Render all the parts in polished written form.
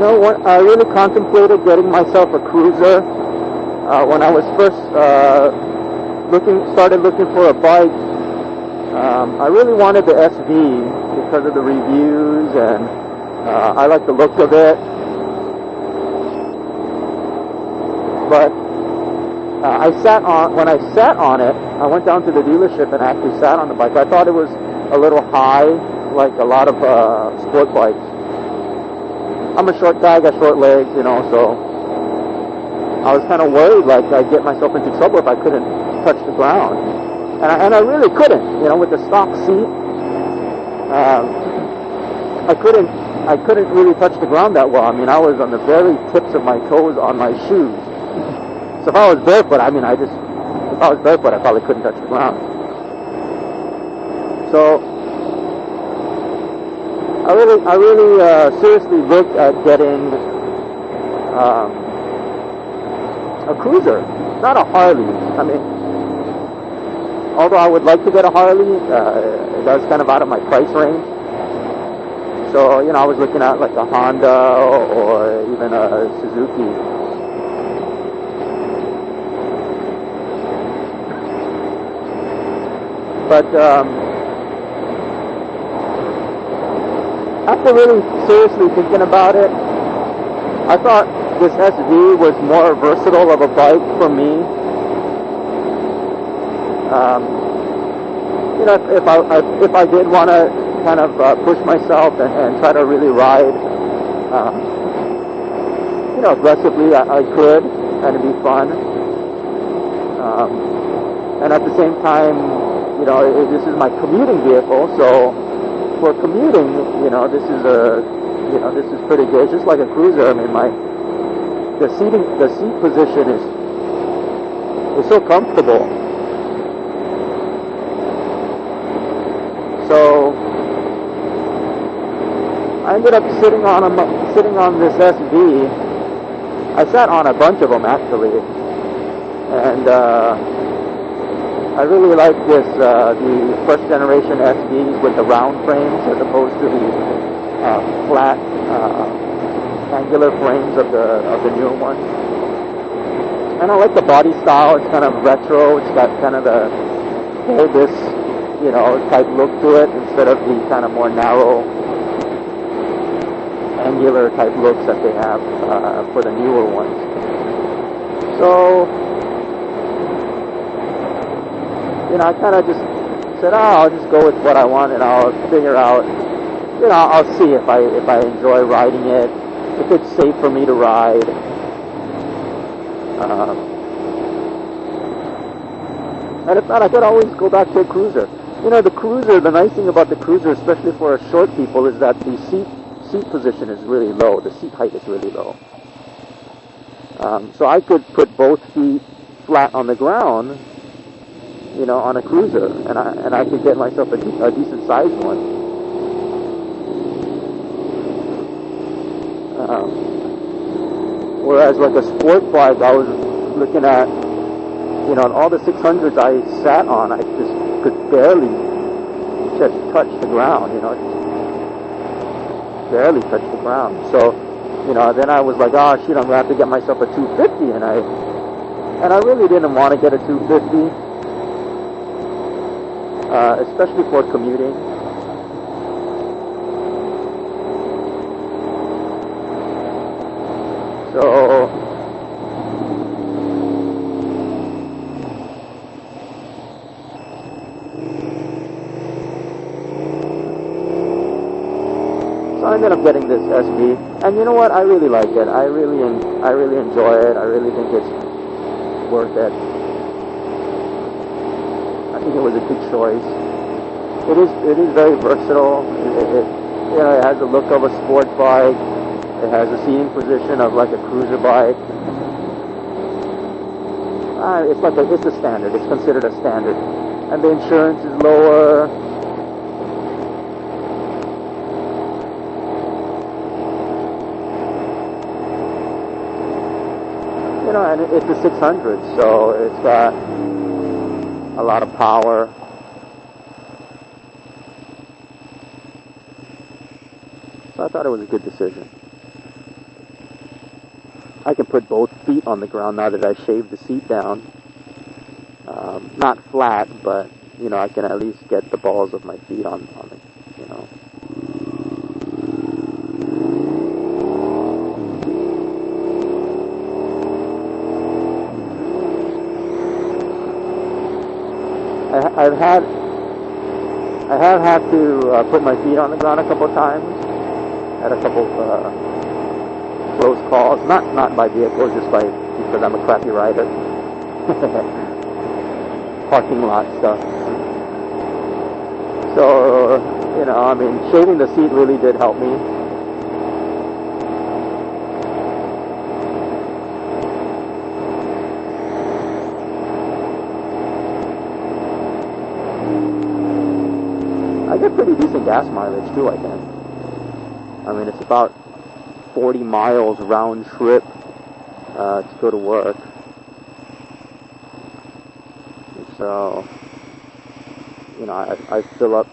know what? I really contemplated getting myself a cruiser when I was first started looking for a bike. I really wanted the SV because of the reviews, and I like the look of it. But when I sat on it, I went down to the dealership and actually sat on the bike. I thought it was a little high, like a lot of sport bikes. I'm a short guy, I got short legs, so I was kind of worried, like I'd get myself into trouble if I couldn't touch the ground. And I really couldn't, with the stock seat. I couldn't really touch the ground that well. I mean, I was on the very tips of my toes on my shoes. So if I was barefoot, I probably couldn't touch the ground. So I really seriously looked at getting a cruiser, not a Harley. I mean, although I would like to get a Harley, that's kind of out of my price range. So, I was looking at like a Honda or even a Suzuki. But after really seriously thinking about it, I thought this SV was more versatile of a bike for me. If I did want to kind of push myself and try to really ride, aggressively, I could, and it'd be fun. And at the same time, this is my commuting vehicle, so for commuting, this is pretty good. It's just like a cruiser. I mean, the seat position is so comfortable. So I ended up sitting on this SV. I sat on a bunch of them actually, and I really like the first generation SVs with the round frames as opposed to the flat angular frames of the newer ones. And I like the body style. It's kind of retro. It's got kind of the bulbous, type look to it instead of the kind of more narrow angular type looks that they have for the newer ones. So I kind of just said, I'll just go with what I want, and I'll figure out, I'll see if I enjoy riding it, if it's safe for me to ride. And if not, I could always go back to a cruiser. The cruiser, the nice thing about the cruiser, especially for short people, is that the seat position is really low. The seat height is really low. So I could put both feet flat on the ground, on a cruiser, and I could get myself a decent sized one. Whereas like a sport bike, I was looking at, on all the 600s I sat on, I just could barely just touch the ground, barely touch the ground. So, then I was like, oh shoot, I'm gonna have to get myself a 250, and I really didn't want to get a 250. Especially for commuting. So I ended up getting this SV, and you know what? I really like it. I really enjoy it. I really think it's worth it. I think it was a good choice. It is very versatile. It has the look of a sport bike. It has the seating position of like a cruiser bike. It's a standard. It's considered a standard, and the insurance is lower. And it's a 600, so it's got a lot of power. So I thought it was a good decision. I can put both feet on the ground now that I shaved the seat down. Not flat, but you know, I can at least get the balls of my feet on the, you know. I have had to put my feet on the ground a couple times. Had a couple close calls, not by vehicles, just because I'm a crappy rider. Parking lot stuff. So, you know, I mean, shaving the seat really did help me. I get pretty decent gas mileage too, I think. I mean, it's about 40 miles round trip to go to work. So, you know, I fill up.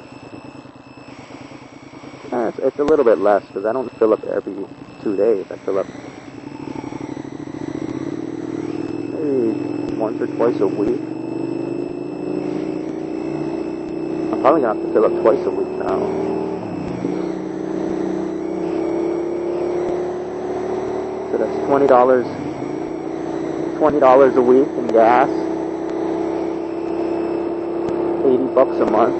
It's a little bit less because I don't fill up every 2 days. I fill up maybe once or twice a week. I'm probably gonna have to fill up twice a week now. So that's $20 a week in gas. $80 a month,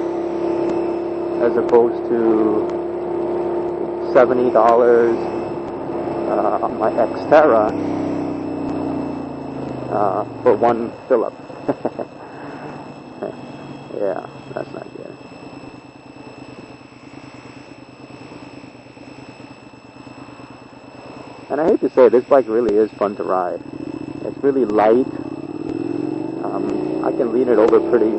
as opposed to $70 on my Xterra for one fill-up. Yeah, that's not good. And I hate to say it, this bike really is fun to ride. It's really light. I can lean it over pretty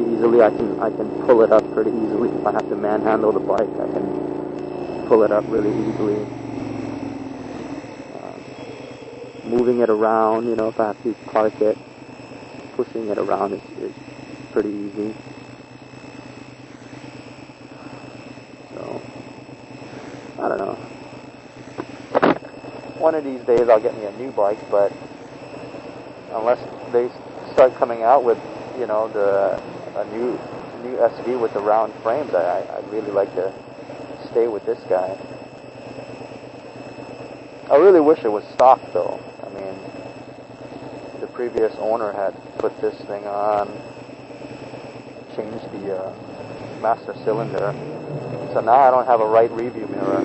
easily. I can pull it up pretty easily. If I have to manhandle the bike, I can pull it up really easily. Moving it around, you know, if I have to park it, pushing it around is pretty easy. So, I don't know. One of these days I'll get me a new bike, but unless they start coming out with, you know, a new SV with the round frames, I'd really like to stay with this guy. I really wish it was stock though. I mean, the previous owner had put this thing on, changed the master cylinder, so now I don't have a right review mirror.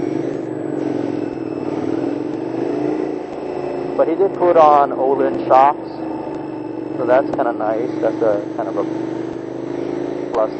But he did put on Olin shocks, so that's kind of nice. That's a kind of a plus.